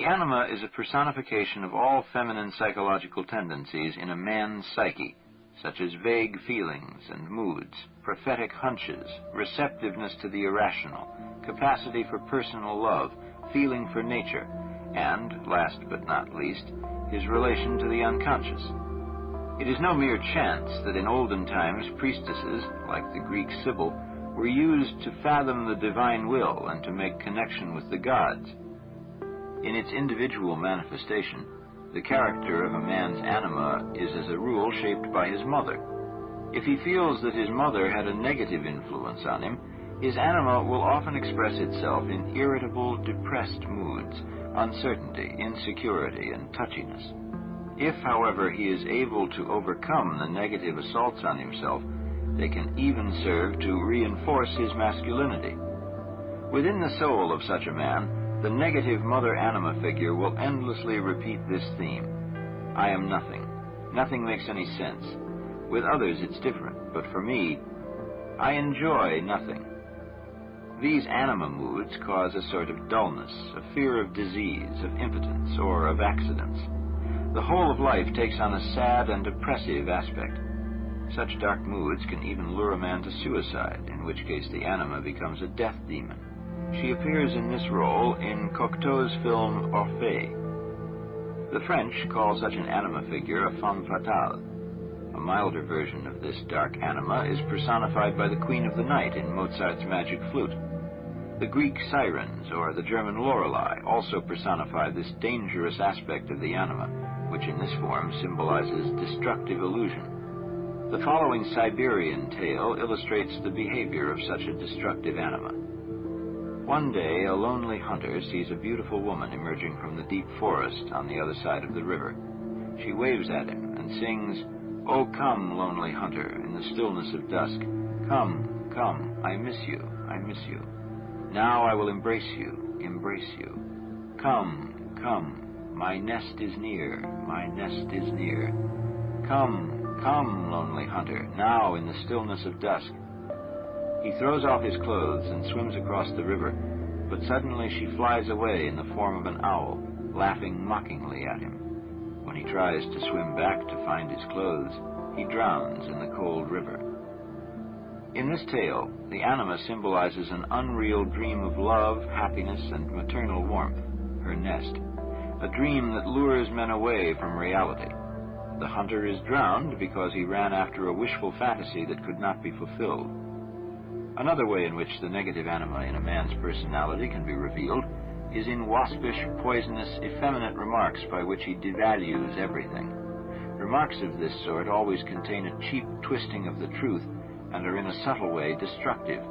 The anima is a personification of all feminine psychological tendencies in a man's psyche, such as vague feelings and moods, prophetic hunches, receptiveness to the irrational, capacity for personal love, feeling for nature, and, last but not least, his relation to the unconscious. It is no mere chance that in olden times priestesses, like the Greek Sibyl, were used to fathom the divine will and to make connection with the gods. In its individual manifestation, the character of a man's anima is as a rule shaped by his mother. If he feels that his mother had a negative influence on him, his anima will often express itself in irritable, depressed moods, uncertainty, insecurity, and touchiness. If, however, he is able to overcome the negative assaults on himself, they can even serve to reinforce his masculinity. Within the soul of such a man, the negative mother anima figure will endlessly repeat this theme. I am nothing. Nothing makes any sense. With others it's different, but for me, I enjoy nothing. These anima moods cause a sort of dullness, a fear of disease, of impotence, or of accidents. The whole of life takes on a sad and depressive aspect. Such dark moods can even lure a man to suicide, in which case the anima becomes a death demon. She appears in this role in Cocteau's film Orphée. The French call such an anima figure a femme fatale. A milder version of this dark anima is personified by the Queen of the Night in Mozart's Magic Flute. The Greek sirens, or the German Lorelei, also personify this dangerous aspect of the anima, which in this form symbolizes destructive illusion. The following Siberian tale illustrates the behavior of such a destructive anima. One day, a lonely hunter sees a beautiful woman emerging from the deep forest on the other side of the river. She waves at him and sings, "Oh, come, lonely hunter, in the stillness of dusk. Come, come, I miss you, I miss you. Now I will embrace you, embrace you. Come, come, my nest is near, my nest is near. Come, come, lonely hunter, now in the stillness of dusk." He throws off his clothes and swims across the river, but suddenly she flies away in the form of an owl, laughing mockingly at him. When he tries to swim back to find his clothes, he drowns in the cold river. In this tale, the anima symbolizes an unreal dream of love, happiness, and maternal warmth, her nest, a dream that lures men away from reality. The hunter is drowned because he ran after a wishful fantasy that could not be fulfilled. Another way in which the negative anima in a man's personality can be revealed is in waspish, poisonous, effeminate remarks by which he devalues everything. Remarks of this sort always contain a cheap twisting of the truth and are in a subtle way destructive.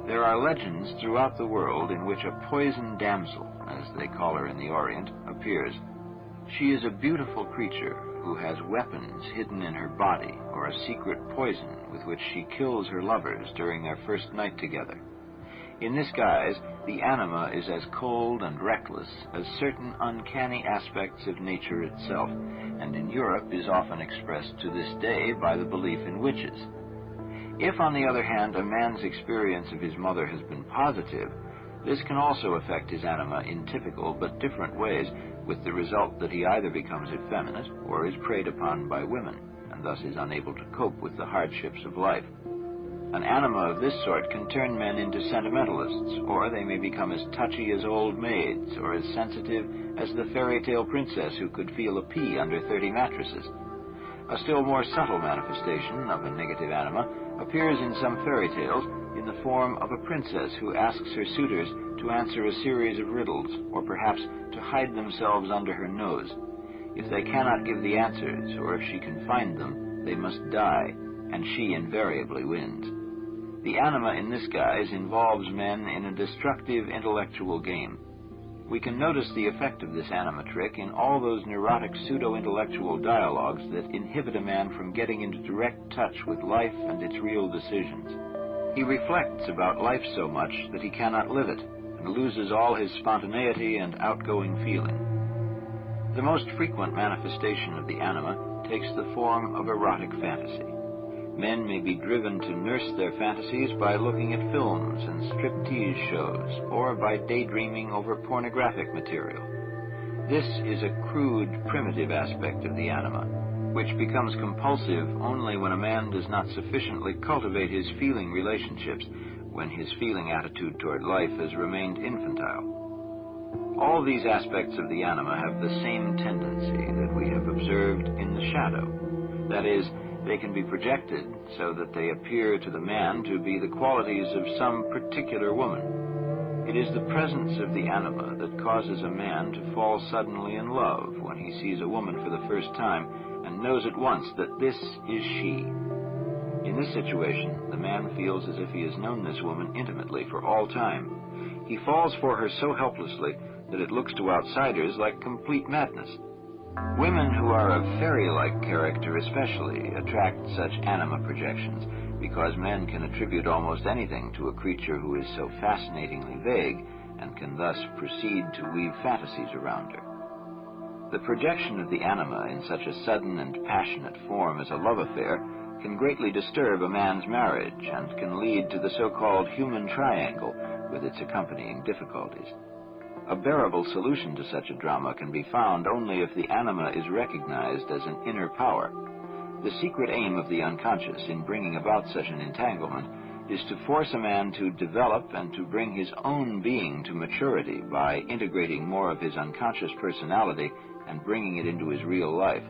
There are legends throughout the world in which a poison damsel, as they call her in the Orient, appears. She is a beautiful creature who has weapons hidden in her body or a secret poison with which she kills her lovers during their first night together. In this guise, the anima is as cold and reckless as certain uncanny aspects of nature itself, and in Europe is often expressed to this day by the belief in witches. If, on the other hand, a man's experience of his mother has been positive, this can also affect his anima in typical but different ways, with the result that he either becomes effeminate or is preyed upon by women, and thus is unable to cope with the hardships of life. An anima of this sort can turn men into sentimentalists, or they may become as touchy as old maids, or as sensitive as the fairy tale princess who could feel a pea under 30 mattresses. A still more subtle manifestation of a negative anima appears in some fairy tales in the form of a princess who asks her suitors to answer a series of riddles, or perhaps to hide themselves under her nose. If they cannot give the answers, or if she can find them, they must die, and she invariably wins. The anima in this guise involves men in a destructive intellectual game. We can notice the effect of this anima trick in all those neurotic pseudo-intellectual dialogues that inhibit a man from getting into direct touch with life and its real decisions. He reflects about life so much that he cannot live it, and loses all his spontaneity and outgoing feeling. The most frequent manifestation of the anima takes the form of erotic fantasy. Men may be driven to nurse their fantasies by looking at films and striptease shows, or by daydreaming over pornographic material. This is a crude, primitive aspect of the anima, which becomes compulsive only when a man does not sufficiently cultivate his feeling relationships, when his feeling attitude toward life has remained infantile. All these aspects of the anima have the same tendency that we have observed in the shadow. That is, they can be projected so that they appear to the man to be the qualities of some particular woman. It is the presence of the anima that causes a man to fall suddenly in love when he sees a woman for the first time and knows at once that this is she. In this situation, the man feels as if he has known this woman intimately for all time. He falls for her so helplessly that it looks to outsiders like complete madness. Women who are of fairy-like character especially attract such anima projections, because men can attribute almost anything to a creature who is so fascinatingly vague and can thus proceed to weave fantasies around her. The projection of the anima in such a sudden and passionate form as a love affair can greatly disturb a man's marriage and can lead to the so-called human triangle with its accompanying difficulties. A bearable solution to such a drama can be found only if the anima is recognized as an inner power. The secret aim of the unconscious in bringing about such an entanglement is to force a man to develop and to bring his own being to maturity by integrating more of his unconscious personality and bringing it into his real life.